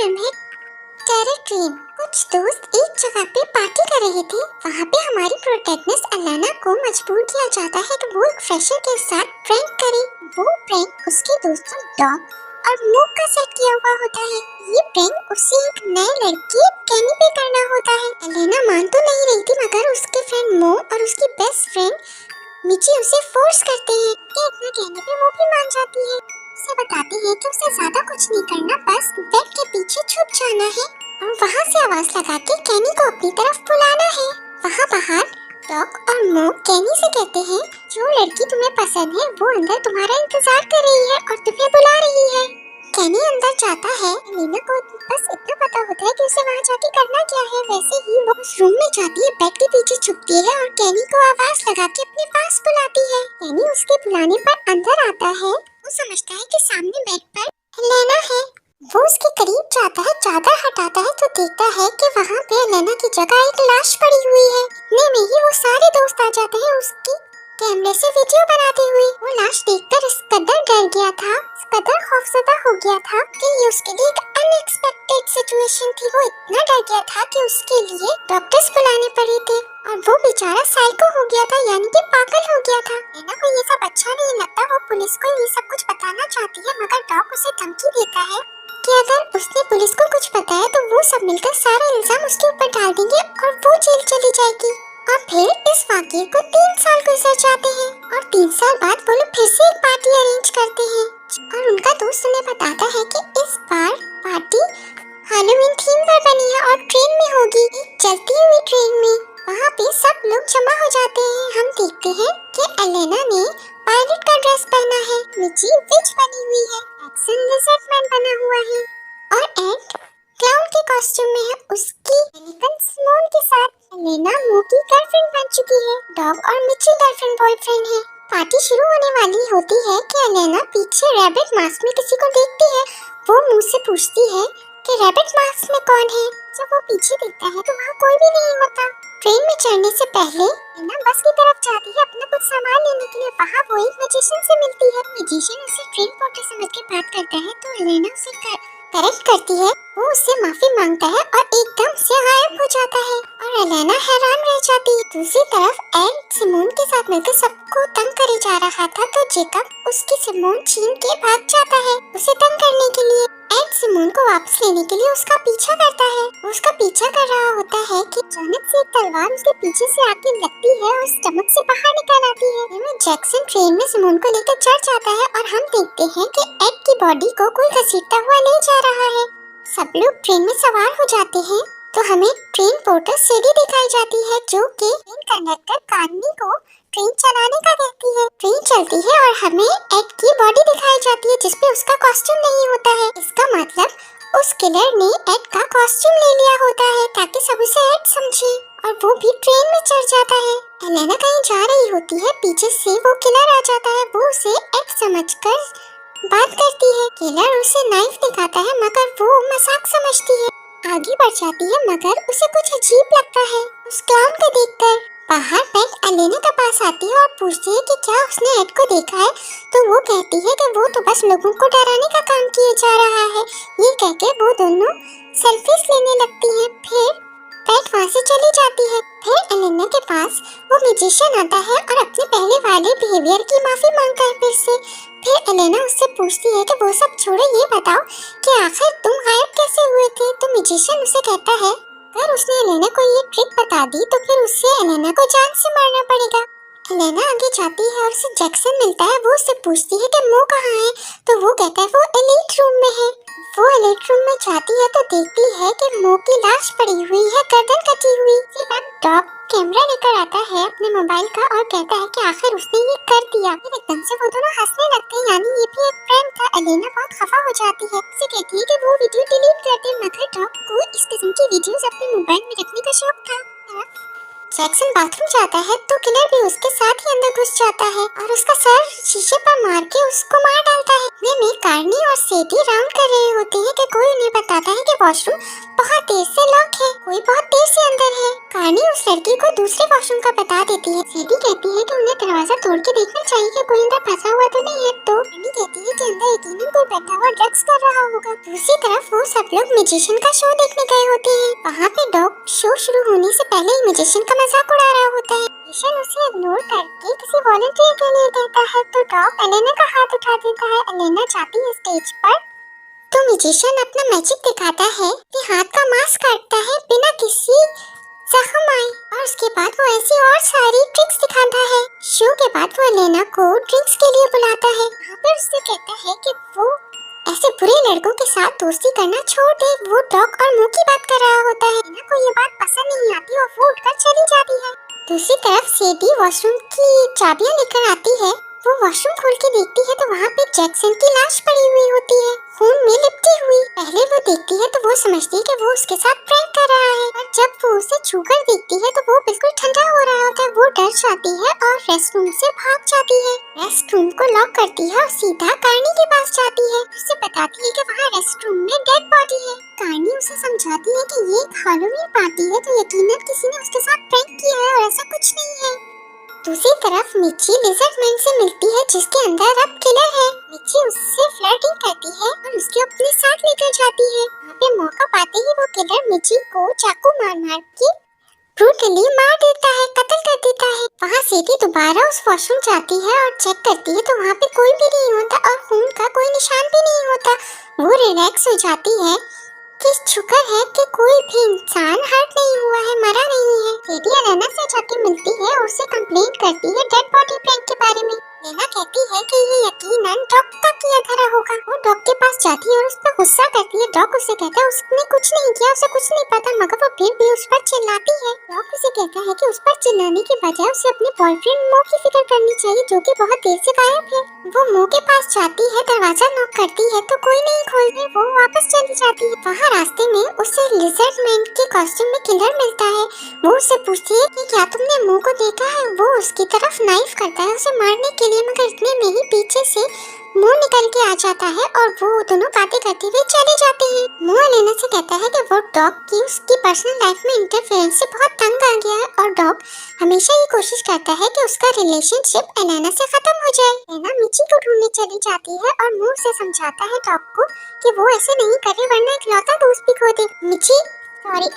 Film है terror dream. कुछ दोस्त एक जगह पे पार्टी कर रहे थे। वहाँ पे हमारी प्रोटैगनिस्ट अलाना को मजबूर किया जाता है कि वो एक फ्रेशर के साथ प्रैंक करे। वो प्रैंक उसके दोस्तों डॉग और मूक का सेट किया हुआ होता है। ये प्रैंक उसे एक नए लड़के कैनी पे करना होता है। अलाना मान तो नहीं रही थी, मगर उसके फ्रेंड मो और उसकी बेस्ट फ्रेंड मिची उसे फोर्स करते हैं कि इतना कहने पे वो भी मान जाती है। उसे बताते हैं कि उसे ज्यादा कुछ नहीं करना, बस बेड के पीछे छुप जाना है और वहाँ से आवाज लगा के कैनी को अपनी तरफ बुलाना है। वहाँ बाहर डॉग और मो कैनी से कहते हैं जो लड़की तुम्हें पसंद है वो अंदर तुम्हारा इंतजार कर रही है और तुम्हें बुला रही है। कैनी अंदर जाता है। लीना को बस इतना पता होता है कि उसे वहाँ जाके करना क्या है। वैसे ही वो उस रूम में जाती है, बेड के पीछे छुपती है और कैनी को आवाज लगा के अपने पास बुलाती है। कैनी उसके बुलाने पर अंदर आता है। वो समझता है कि सामने बेड पर लेना है। वो उसके करीब जाता है, चादर हटाता है तो देखता है कि वहाँ पे लेना की जगह एक लाश पड़ी हुई है। इतने में ही वो सारे दोस्त आ जाते हैं उसकी कैमरे से वीडियो बनाते हुए। वो लाश देखकर इस कदर डर गया था, इस कदर खौफजदा हो गया था कि ये उसके लिए एक अनएक्सपेक्टेड सिचुएशन थी। वो इतना डर गया था कि उसके लिए डॉक्टर्स बुलाने पड़े थे और वो बेचारा साइको हो गया था, यानी कि पागल हो गया था। लेना को ये सब अच्छा नहीं लगता। वो पुलिस को ये सब कुछ बताना चाहती है, मगर डॉग उसे धमकी देता है कि अगर उसने पुलिस को कुछ बताया तो वो सब मिलकर सारा इल्जाम उसके ऊपर डाल देंगे और वो जेल चली जाएगी। और फिर इस वाक़ये को 3 साल गुजर जाते हैं और 3 साल बाद वो लोग फिर से एक पार्टी अरेंज करते हैं और उनका दोस्त उन्हें बताता है कि इस बार पार्टी हैलोवीन थीम पर बनी है और ट्रेन में होगी, एक चलती हुई ट्रेन में। वहाँ पे सब लोग जमा हो जाते हैं। हम देखते हैं कि एलेना ने पायलट का ड्रेस पहना है, मिची विच बनी हुई है, एक्सन लिजर्ड मैन बना हुआ है और एंड क्लाउन के कॉस्ट्यूम में है। उसकी एलिगन सिमोन के साथ एलेना मो की गर्लफ्रेंड बन चुकी है। डॉग और मिची गर्लफ्रेंड बॉयफ्रेंड है। पार्टी शुरू होने वाली होती है कि एलेना पीछे रैबिट मास्क में किसी को देखती है। वो मुंह से पूछती है कि रैबिट मास्क में कौन है। जब वो पीछे देखता है तो वहाँ कोई भी नहीं होता। ट्रेन में चढ़ने से पहले एलेना बस की तरफ जाती है अपना कुछ सामान लेने के लिए। वहाँ वो एक मैजिशियन से मिलती है। मैजिशियन उसे ट्रेन पोर्टर समझ के बात करता है तो एलेना उसे करेक्ट करती है। वो उससे माफी मांगता है और एकदम से गायब हो जाता है और एलेना हैरान रह जाती है। दूसरी तरफ एड सिमोन के साथ मिलकर सबको तंग करे जा रहा था तो जेकब उसकी सिमोन छीन के भाग जाता है उसे तंग करने के लिए। एड सिमोन को वापस लेने के लिए उसका पीछा करता है। वो उसका पीछा कर रहा होता है कि अचानक से एक तलवार उसके पीछे से आके लगती है और स्टमक से बाहर निकल आती है। जैक्सन ट्रेन में सिमोन को लेकर चढ़ जाता है और हम देखते हैं कि एड की बॉडी को कोई घसीटता हुआ ले जा रहा है। सब लोग ट्रेन में सवार हो जाते हैं तो हमें ट्रेन पोर्टर सीढ़ी दिखाई जाती है जो कि ट्रेन कंडक्टर कार्नी को ट्रेन चलाने का कहती है। ट्रेन चलती है और हमें एड की बॉडी दिखाई जाती है जिसपे उसका कॉस्ट्यूम नहीं होता है। इसका मतलब उस किलर ने एड का कॉस्ट्यूम ले लिया होता है ताकि सब उसे एड समझे और वो भी ट्रेन में चढ़ जाता है। एलेना कहीं जा रही होती है, पीछे से वो किलर आ जाता है। वो उसे एड समझकर बात करती है। किलर उसे नाइफ दिखाता है मगर वो मजाक समझती है। आगे बढ़ जाती है मगर उसे कुछ अजीब लगता है उस क्लाउन को देखकर। बाहर बेट एलेना के पास आती है और पूछती है कि क्या उसने एड को देखा है तो वो कहती है कि वो तो बस लोगों को डराने का काम किया जा रहा है। ये कहकर वो दोनों सेल्फीज लेने लगती है। फिर बेट वहाँ से चली जाती है। फिर एलेना के पास वो मैजिशियन आता है और अपने पहले वाले बिहेवियर की माफी मांगता है फिर से। फिर एलेना उससे पूछती है कि वो सब छोड़ो, ये बताओ कि आखिर तुम गायब कैसे हुए थे। तो मैजिशियन उसे कहता है अगर उसने एलेना को ये ट्रिक बता दी तो फिर उससे एलेना को जान से मारना पड़ेगा। एलेना आगे जाती है और उसे जैक्सन मिलता है। वो उससे पूछती है कि मो कहाँ है तो वो कहता है वो एलीट रूम में है। वो एलीट रूम में जाती है तो देखती है कि मो की लाश पड़ी हुई है, गर्दन कटी हुई। डॉग कैमरा लेकर आता है अपने मोबाइल का और कहता है कि आखिर उसने ये कर दिया। फिर एकदम से वो दोनों हंसने लगते हैं, यानी ये भी एक प्रैंक था। एलेना बहुत खफा हो जाती है, उसे कहती है कि वो वीडियो डिलीट कर दे, मगर डॉग को इस किस्म की वीडियोस अपने मोबाइल में रखने का शौक था। जैक्सन बाथरूम जाता है तो किलर भी उसके साथ ही अंदर घुस जाता है और उसका सर शीशे पर मार के उसको मार डालता है। वे में कार्नी और सेडी राउंड कर रहे होते हैं कि कोई उन्हें बताता है कि वॉशरूम बहुत देर से लॉक है, कोई बहुत देर से अंदर है। कार्नी उस लड़की को दूसरे वॉशरूम का बता देती है। सेडी कहती है कि उन्हें दरवाजा तोड़ के देखना चाहिए कि कोई अंदर फंसा हुआ तो नहीं है, तो कार्नी कहती है कि अंदर यकीनन कोई बैठा हुआ ड्रग्स कर रहा होगा। दूसरी तरफ वो सब लोग मैजिशियन का शो देखने गए होते हैं। वहाँ पे डॉग शो शुरू होने से पहले ही मैजिशियन का मजाक उड़ा रहा होता है। मैजिशियन उसे इग्नोर करके किसी वॉलंटियर के लिए कहता है तो डॉग एलेना का हाथ उठा देता है। एलेना जाती है स्टेज पर तो मैजिशियन अपना मैजिक दिखाता है कि हाथ का मास्क काटता है बिना किसी जख्म आए और उसके बाद वो ऐसी और सारी ट्रिक्स दिखाता है। शो के बाद वो एलेना को ड्रिंक्स के लिए बुलाता है। वहाँ पर उससे कहता है कि वो ऐसे बुरे लड़कों के साथ दोस्ती करना छोड़ दे। वो डॉग और मुंह की बात कर रहा होता है। एलेना को ये बात पसंद नहीं आती और वो उठकर चली जाती है। दूसरी तरफ सेडी वॉशरूम की चाबियां लेकर आती है। वो वॉशरूम खोल के देखती है तो वहाँ पे जैक्सन की लाश पड़ी हुई होती है, खून में लिपटी हुई। पहले वो देखती है तो वो समझती है कि वो उसके साथ प्रैंक कर रहा है और जब वो उसे छूकर देखती है तो वो बिल्कुल ठंडा हो रहा होता है। वो डर जाती है और रेस्टरूम से भाग जाती है। रेस्टरूम को लॉक करती है और सीधा कार्नी के पास जाती है। उसे बताती है कि वहाँ रेस्टरूम में डेड बॉडी है। कार्नी उसे समझाती है कि ये एक हैलोवीन पार्टी है तो यकीनन किसी ने उसके साथ प्रैंक किया है और ऐसा कुछ नहीं है। दूसरी तरफ मिची लिजर्ड मैन से मिलती है जिसके अंदर अब किलर है। मिची उससे फ्लर्टिंग करती है और उसके अपने साथ लेकर जाती है। वहाँ पे मौका पाते ही वो किलर मिची को चाकू मार मार के ब्रूटली मार देता है, कत्ल कर देता है। वहाँ सेडी दोबारा उस वॉशरूम जाती है और चेक करती है तो वहाँ पे कोई भी नहीं होता और खून का कोई निशान भी नहीं होता। वो रिलैक्स हो जाती है कि शुक्र है कि कोई भी इंसान हर्ट नहीं हुआ है, मरा नहीं है। सेडी एलेना से जाके मिलती है और उससे कंप्लेंट करती है डेड बॉडी प्रैंक के बारे में। एलेना कहती है कि ये यकीनन डॉग का किया धरा होगा। वो डॉग के पास जाती है और उस पर गुस्सा करती है। डॉग उसे कहता है उसने कुछ नहीं किया, उसे कुछ नहीं पता, मगर वो फिर भी उस पर चिल्लाती है। डॉग उसे कहता है कि उस पर चिल्लाने के बजाय उसे अपने बॉयफ्रेंड मो की फिक्र करनी चाहिए जो कि बहुत देर से गायब है। वो मो के पास जाती है, दरवाजा नॉक करती है तो कोई नहीं खोलती। वो वापस चली जाती है। वहाँ रास्ते में उसे लिजर्ड मैन के कॉस्ट्यूम में किलर मिलता है। वो उससे पूछती है कि क्या तुमने मो को देखा है। वो उसकी तरफ नाइफ करता है उसे मारने के लिए, मगर इतने में ही पीछे से मुंह निकल के आ जाता है और वो दोनों बातें करते हुए चले जाते हैं। मुंह एलेना से कहता है कि वो डॉग की उसकी पर्सनल लाइफ में इंटरफेरेंस से बहुत तंग आ गया है और डॉग हमेशा ये कोशिश करता है कि उसका रिलेशनशिप एलेना से खत्म हो जाए। एलेना मिची को ढूंढने चली जाती है और मुंह से समझाता है डॉग को कि वो ऐसे नहीं करे वरना इकलौता दोस्त भी खो दे।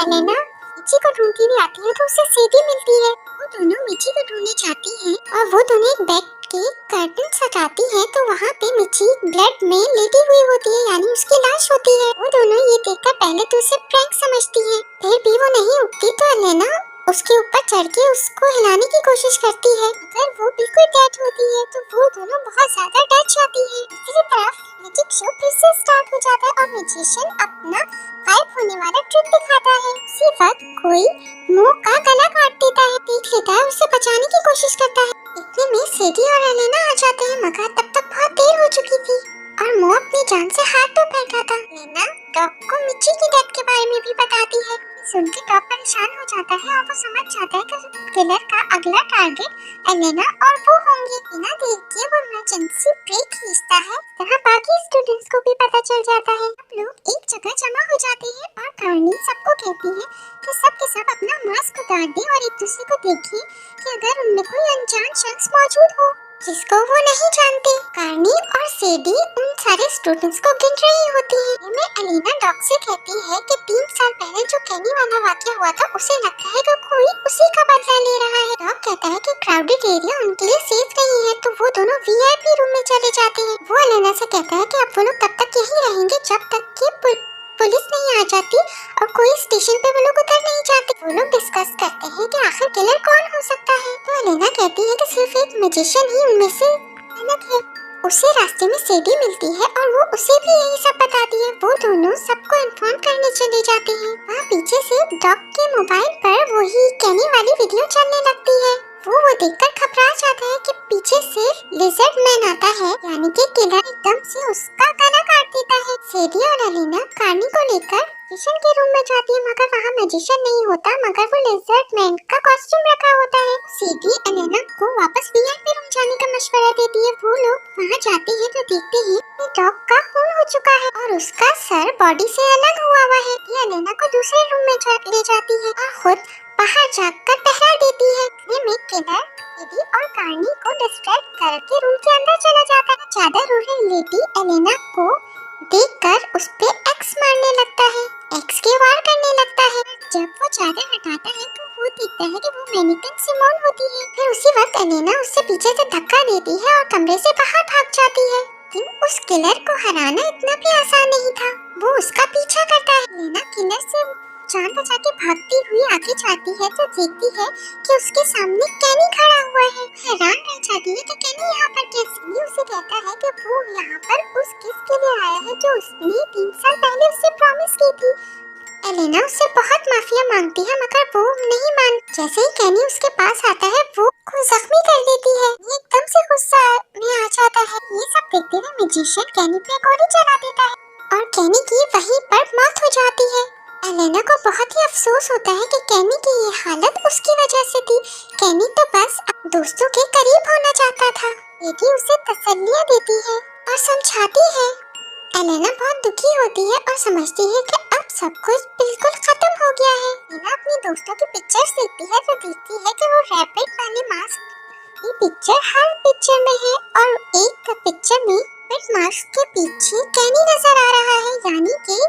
एलेना मिची को ढूंढती हुई आती है तो उससे सेडी मिलती है। वो दोनों मिची को ढूंढने जाती हैं और वो दोनों एक बेड के कर्टन सजाती है तो वहाँ पे मिची ब्लड में लेटी हुई होती है, यानी उसकी लाश होती है। वो दोनों ये देखकर पहले तो उसे प्रैंक समझती है, फिर भी वो नहीं उठती तो एलेना उसके ऊपर चढ़ के उसको हिलाने की कोशिश करती है, मगर वो बिल्कुल डेड होती है तो वो दोनों बहुत ज्यादा डर जाती है। दूसरी तरफ मैजिक शो फिर से स्टार्ट हो जाता है और मैजिशियन अपना गायब होने वाला ट्रिक दिखाता है। उसी वक्त कोई मुंह का गला काट देता है, देख लेता है, उसे बचाने की कोशिश करता है। इतने में सेडी और एलेना आ जाते हैं, मगर तब तक बहुत देर हो चुकी थी और मुंह अपनी जान से हाथ धो बैठा था। एलेना डॉग को मिची की डेथ के बारे में भी बताती है। सुनकर डॉग परेशान हो जाता है और वो समझ जाता है कि किलर का अगला टारगेट एलेना और वो होंगे। बिना देर के वो इमरजेंसी ब्रेक खींचता है, तरह बाकी स्टूडेंट्स को भी पता चल जाता है। सब लोग एक जगह जमा हो जाते हैं और कार्नी सबको कहती है कि सब के सब अपना मास्क उतार दें और एक दूसरे को देखें कि अगर उनमें कोई अनजान शख्स मौजूद हो जिसको वो नहीं जानते। कार्नी और सेडी उन सारे स्टूडेंट्स को गिन रही होती है। में एलेना डॉग से कहती है कि 3 साल पहले जो केनी वाला वाकया हुआ था उसे लगता है कि कोई उसी का बदला ले रहा है। डॉग कहता है कि क्राउडेड एरिया उनके लिए सेफ नहीं है तो वो दोनों वीआईपी रूम में चले जाते हैं। वो एलेना से कहता है कि अब वो लोग तब तक यहीं रहेंगे जब तक कि पुलिस नहीं आ जाती और कोई स्टेशन पे वो लोग उतर नहीं जाते। वो लोग डिस्कस करते हैं कि आखिर किलर कौन हो सकता है तो एलेना कहती है कि सिर्फ एक मैजिशियन ही उनमें से अलग है। उसे रास्ते में सेडी मिलती है और वो उसे भी यही सब बताती है। वो दोनों सबको इन्फॉर्म करने चले जाते हैं। वहाँ पीछे से डॉग के मोबाइल पर वही केनी वाली वीडियो चलने लगती है। वो देखकर घबरा जाता है कि पीछे से लिजर्ड मैन आता है, यानी कि किलर एकदम से उसका गला काट देता है। सेडी और एलेना कार्नी को लेकर मैजिशियन के रूम में जाती है, मगर वहाँ मैजिशियन नहीं होता, मगर वो लिजर्ड मैन का कॉस्ट्यूम रखा होता है। सेडी एलेना को वापस वीआईपी रूम जाने का मशवरा देती है। वो लोग वहाँ जाते हैं तो देखते हैं कि डॉग का खून हो चुका है और उसका सर बॉडी से अलग हुआ है। ये एलेना को दूसरे रूम में ले जाती है और खुद बाहर जाकर पहरा देती है। में किलर सेडी और कार्नी को डिस्ट्रैक्ट करके रूम के अंदर चला जाता है। चादर ओढ़े लेडी एलेना को देखकर उस पे एक्स मारने लगता है, एक्स के वार करने लगता है। जब वो चादर हटाता है तो वो देखता है कि वो मैनिकन सिमोन होती है। फिर उसी वक्त एलेना उससे पीछे से धक्का देती है और कमरे से बाहर भाग जाती है। लेकिन उस किलर को हराना इतना भी आसान नहीं था। वो उसका पीछा करता है। एलेना किलर से जान बचा के भागती हुई आगे जाती है तो देखती है कि उसके सामने कैनी खड़ा हुआ है। हैरान रह जाती है कि कैनी यहाँ पर कैसे। उसे कहता है कि वो यहाँ पर उस किस के लिए आया है जो उसने 3 साल पहले उससे प्रॉमिस की थी। एलेना उससे बहुत माफिया मांगती है, मगर वो नहीं मानती। जैसे ही कैनी उसके पास आता है वो को जख्मी कर देती है। ये एकदम से गुस्सा में आ जाता है। ये सब देखते हुए मैजिशियन कैनी पे गोली चला देता है और कैनी की वहीं पर मौत हो जाती है। एलेना को बहुत ही अफसोस होता है कि कैनी की ये हालत उसकी वजह से थी। कैनी तो बस दोस्तों के करीब होना चाहता था। लेडी उसे तसल्लियां देती है और समझाती है। एलेना बहुत दुखी होती है और समझती है कि अब सब कुछ बिल्कुल खत्म हो गया है। एलेना अपनी दोस्तों की पिक्चर्स देखती है तो देखती है कि वो रैपिड वाले मास्क की पिक्चर हर पिक्चर में है और एक पिक्चर में रैपिड मास्क के पीछे कैनी नजर आ रहा है, यानी कि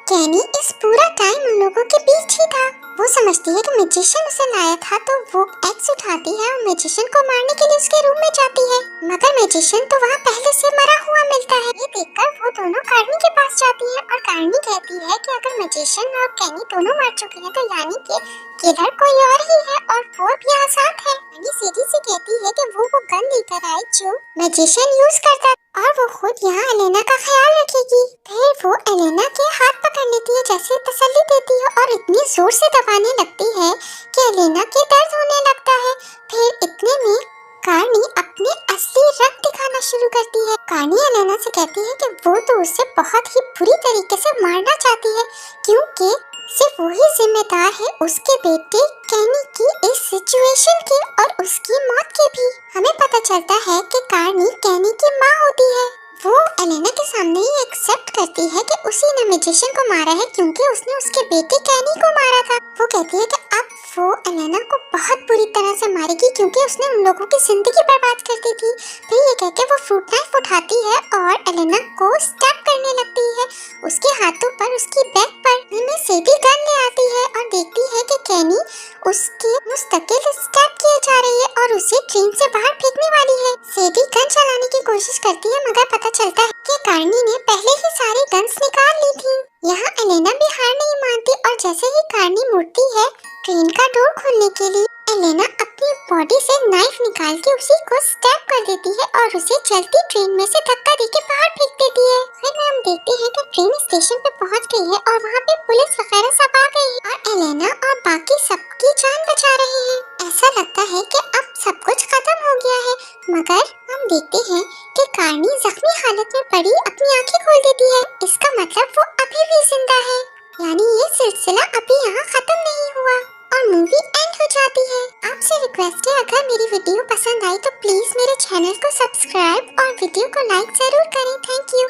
कैनी इस पूरा टाइम उन लोगों के बीच ही था। वो समझती है कि मैजिशियन उसे लाया था तो वो एक्स उठाती है और मैजिशियन को मारने के लिए उसके रूम में जाती है, मगर मैजिशियन तो वहाँ पहले से मरा हुआ मिलता है। ये देखकर वो दोनों कार्नी के पास जाती है और कार्नी कहती है कि अगर मैजिशियन और कैनी दोनों मर चुके हैं तो यानी कि किलर कोई और ही है और वो भी यहाँ साथ है। कैनी सीधी से कहती है कि वो गन लेकर आए जो मैजिशियन यूज करता और वो खुद यहाँ एलेना का ख्याल रखेगी। फिर वो एलेना के हाथ पकड़ लेती है, जैसे तसल्ली देती है और इतनी जोर से दबाने लगती है कि एलेना के दर्द होने लगता है। फिर इतने में कार्नी अपने असली रंग दिखाना शुरू करती है। कार्नी एलेना से कहती है कि वो तो उसे बहुत ही बुरी तरीके से मारना चाहती है, क्योंकि सिर्फ वही जिम्मेदार है उसके बेटे कैनी की इस सिचुएशन के और उसकी मौत के भी। हमें पता चलता है कि कार्नी कैनी की माँ होती है। वो एलेना के सामने ही एक्सेप्ट करती है कि उसी ने मैजिशियन को मारा है, क्योंकि उसने उसके बेटे कैनी को मारा था। वो कहती है कि अब वो एलेना को बहुत बुरी तरह से मारेगी, क्योंकि उसने उन लोगों की जिंदगी बर्बाद कर दी थी। फिर ये कहकर वो फ्रूट नाइफ उठाती है और एलेना को स्टैब करने लगती है। उसके हाथों पर, उसकी बैक पर सेडी गन ले आती है और देखती है कि कैनी उसके मुस्तकिल स्टैब किए जा रही है और उसे ट्रेन से बाहर फेंकने वाली है। सेडी गन चलाने की कोशिश करती है, मगर पता चलता है कि कार्नी ने पहले ही सारी गन्स निकाल ली थी। यहाँ एलेना भी हार नहीं मानती और जैसे ही कार्नी मुड़ती है ट्रेन का डोर खोलने के लिए, एलेना अपनी बॉडी से नाइफ निकाल के उसी को स्टैब कर देती है और उसे चलती ट्रेन में से धक्का देके बाहर फेंक देती है। फिर हम देखते हैं कि ट्रेन स्टेशन पे पहुंच गई है और वहाँ पे पुलिस वगैरह सब आ गई है और एलेना और बाकी सबकी जान बचा रहे हैं। ऐसा लगता है कि अब सब कुछ खत्म हो गया है, मगर हम देखते हैं कि कार्नी जख्मी हालत में पड़ी अपनी आंखें खोल देती है। इसका मतलब वो अभी भी जिंदा है, यानी ये सिलसिला अभी यहाँ खत्म नहीं हुआ और मूवी एंड हो जाती है। आपसे रिक्वेस्ट है, अगर मेरी वीडियो पसंद आई तो प्लीज मेरे चैनल को सब्सक्राइब और वीडियो को लाइक जरूर करें। Thank you.